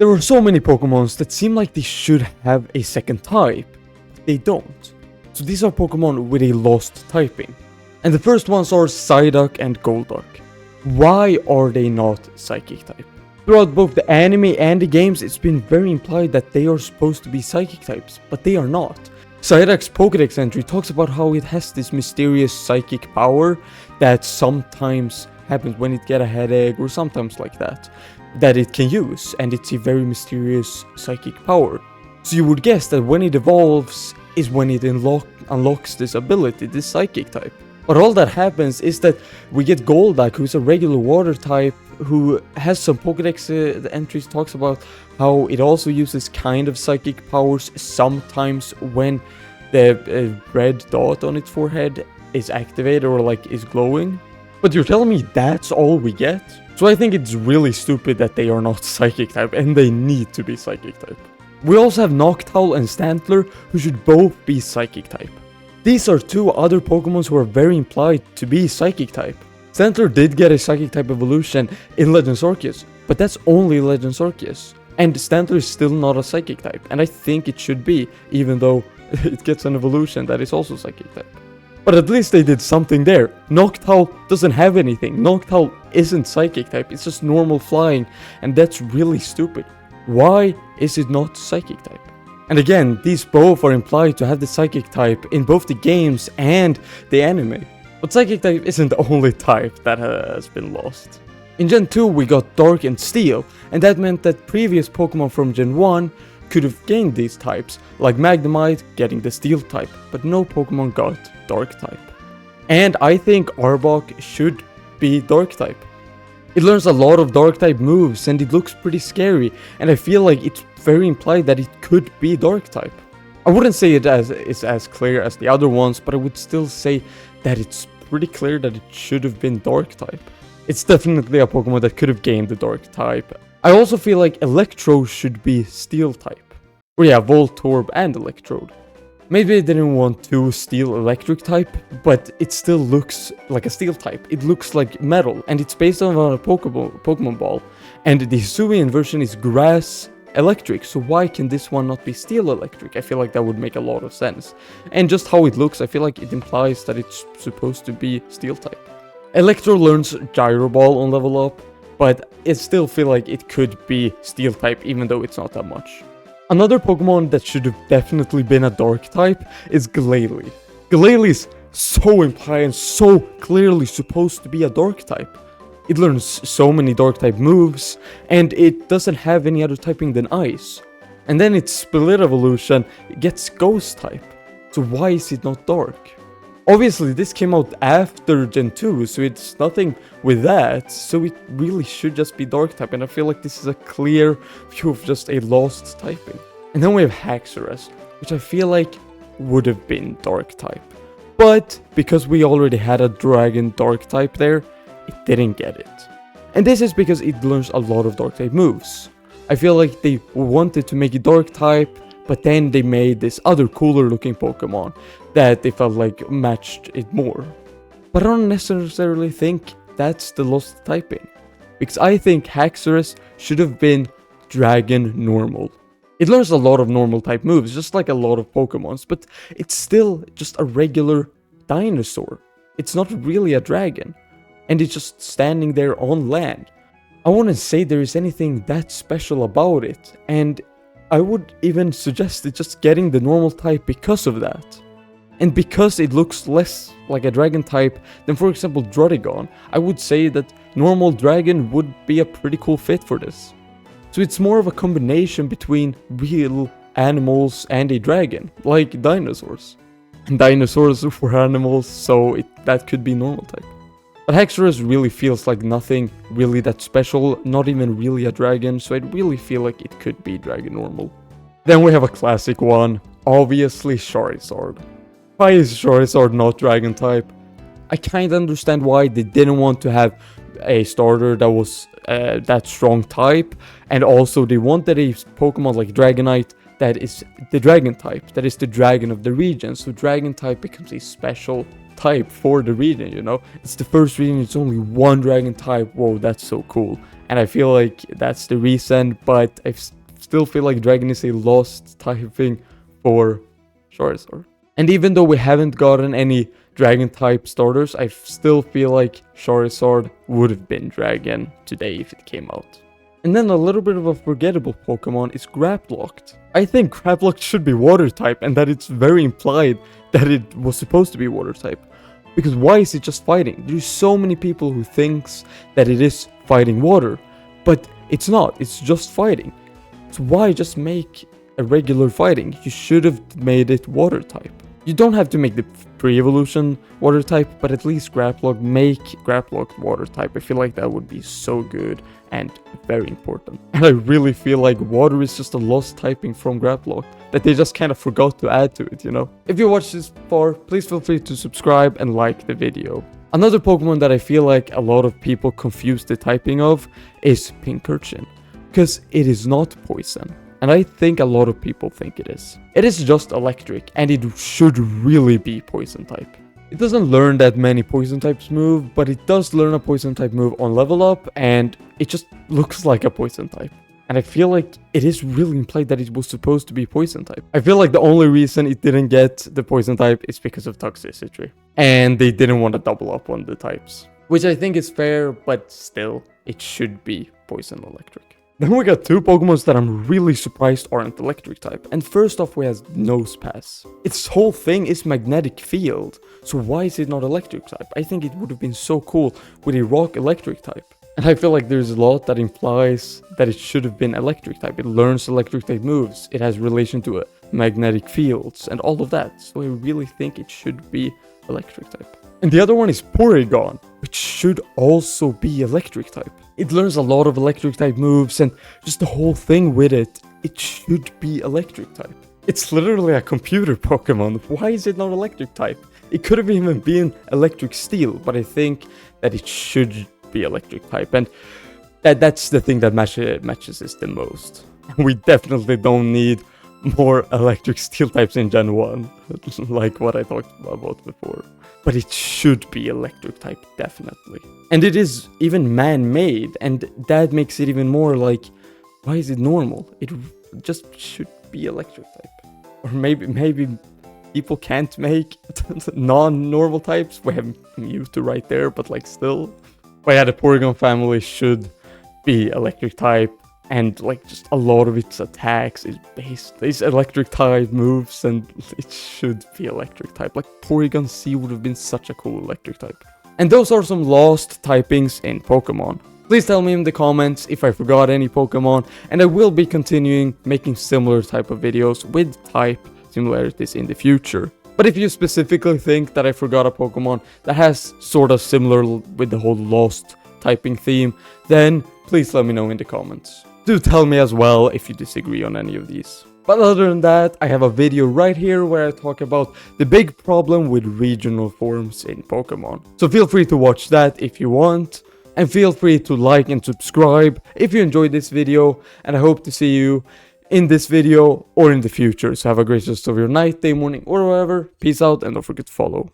There are so many Pokemons that seem like they should have a second type, but they don't. So these are Pokemon with a lost typing. And the first ones are Psyduck and Golduck. Why are they not Psychic type? Throughout both the anime and the games, it's been very implied that they are supposed to be Psychic types, but they are not. Psyduck's Pokédex entry talks about how it has this mysterious psychic power that sometimes happens when it gets a headache or sometimes like that it can use, and it's a very mysterious psychic power. So you would guess that when it evolves is when it unlocks this ability, this Psychic type. But all that happens is that we get Golduck, who's a regular water type, who has some Pokédex entries, talks about how it also uses kind of psychic powers sometimes when the red dot on its forehead is activated or like is glowing. But you're telling me that's all we get? So I think it's really stupid that they are not Psychic type, and they need to be Psychic type. We also have Noctowl and Stantler, who should both be Psychic type. These are two other Pokemon who are very implied to be Psychic type. Stantler did get a Psychic type evolution in Legends Arceus, but that's only Legends Arceus. And Stantler is still not a Psychic type, and I think it should be, even though it gets an evolution that is also Psychic type. But at least they did something there. Noctowl doesn't have anything. Noctowl isn't Psychic type, it's just normal flying, and that's really stupid. Why is it not Psychic type? And again, these both are implied to have the Psychic type in both the games and the anime. But Psychic type isn't the only type that has been lost. In Gen 2 we got Dark and Steel, and that meant that previous Pokemon from Gen 1 could have gained these types, like Magnemite getting the Steel type, but no Pokemon got Dark type. And I think Arbok should be Dark type. It learns a lot of Dark type moves and it looks pretty scary, and I feel like it's very implied that it could be Dark type. I wouldn't say it's as clear as the other ones, but I would still say that it's pretty clear that it should have been Dark type. It's definitely a Pokemon that could have gained the Dark type. I also feel like Electrode should be Steel type. Or yeah, Voltorb and Electrode. Maybe they didn't want to steal Electric type, but it still looks like a Steel type. It looks like metal, and it's based on a Pokemon Ball. And the Hisuian version is Grass Electric, so why can this one not be Steel Electric? I feel like that would make a lot of sense. And just how it looks, I feel like it implies that it's supposed to be Steel type. Electro learns Gyro Ball on level up, but I still feel like it could be Steel type, even though it's not that much. Another Pokemon that should have definitely been a Dark type is Glalie. Glalie is so implied and so clearly supposed to be a Dark type. It learns so many Dark type moves, and it doesn't have any other typing than Ice. And then its Split evolution gets Ghost type. So why is it not Dark? Obviously this came out after Gen 2, so it's nothing with that, so it really should just be Dark type, and I feel like this is a clear view of just a lost typing. And then we have Haxorus, which I feel like would have been Dark type. But because we already had a Dragon Dark type there, it didn't get it. And this is because it learns a lot of Dark type moves. I feel like they wanted to make it Dark type, but then they made this other cooler looking Pokemon that they felt like matched it more. But I don't necessarily think that's the lost typing, because I think Haxorus should have been Dragon Normal. It learns a lot of normal type moves, just like a lot of Pokemons, but it's still just a regular dinosaur. It's not really a dragon, and it's just standing there on land. I wouldn't say there is anything that special about it, and I would even suggest it just getting the normal type because of that. And because it looks less like a dragon type than, for example, Druddigon, I would say that normal dragon would be a pretty cool fit for this. So it's more of a combination between real animals and a dragon, like dinosaurs. And dinosaurs were animals, so that could be normal type. But Haxorus really feels like nothing really that special, not even really a dragon, so I really feel like it could be Dragon Normal. Then we have a classic one, obviously Charizard. Why is Charizard not Dragon type? I kinda understand why they didn't want to have a starter that was that strong type, and also they wanted a Pokemon like Dragonite that is the Dragon type, that is the dragon of the region, so Dragon type becomes a special type for the region, you know? It's the first region, it's only one dragon type. Whoa, that's so cool. And I feel like that's the reason, but I still feel like dragon is a lost typing for Charizard. And even though we haven't gotten any dragon type starters, I still feel like Charizard would have been dragon today if it came out. And then a little bit of a forgettable Pokemon is Grapploct. I think Grapploct should be water type, and that it's very implied that it was supposed to be water type. Because why is it just fighting? There's so many people who thinks that it is fighting water, but it's not, it's just fighting. So why just make a regular fighting? You should have made it water type. You don't have to make the pre-evolution water type, but at least make Grapploct water type. I feel like that would be so good and very important. And I really feel like water is just a lost typing from Grapploct that they just kind of forgot to add to it, you know? If you watched this far, please feel free to subscribe and like the video. Another Pokemon that I feel like a lot of people confuse the typing of is Pincurchin, because it is not poison. And I think a lot of people think it is. It is just electric, and it should really be poison type. It doesn't learn that many poison types move, but it does learn a poison type move on level up, and it just looks like a poison type. And I feel like it is really implied that it was supposed to be poison type. I feel like the only reason it didn't get the poison type is because of toxicity. And they didn't want to double up on the types. Which I think is fair, but still, it should be poison electric. Then we got two Pokemons that I'm really surprised aren't electric type. And first off we have Nosepass. Its whole thing is magnetic field. So why is it not electric type? I think it would have been so cool with a rock electric type. And I feel like there's a lot that implies that it should have been electric type. It learns electric type moves. It has relation to magnetic fields and all of that. So I really think it should be electric type. And the other one is Porygon, which should also be electric type. It learns a lot of electric type moves and just the whole thing with it, it should be electric type. It's literally a computer Pokemon. Why is it not electric type? It could have even been electric steel, but I think that it should be electric type. And that's the thing that matches it the most. We definitely don't need more electric steel types in Gen 1, like what I talked about before. But it should be electric type, definitely. And it is even man-made, and that makes it even more like, why is it normal? It just should be electric type. Or maybe people can't make non-normal types. We have Mewtwo right there, but like still. But yeah, the Porygon family should be electric type. And like just a lot of its attacks is based these electric type moves, and it should be electric type. Like Porygon C would have been such a cool electric type. And those are some lost typings in Pokemon. Please tell me in the comments if I forgot any Pokemon, and I will be continuing making similar type of videos with type similarities in the future. But if you specifically think that I forgot a Pokemon that has sort of similar with the whole lost typing theme, then please let me know in the comments. Do tell me as well if you disagree on any of these. But other than that, I have a video right here where I talk about the big problem with regional forms in Pokemon. So feel free to watch that if you want. And feel free to like and subscribe if you enjoyed this video. And I hope to see you in this video or in the future. So have a great rest of your night, day, morning, or whatever. Peace out and don't forget to follow.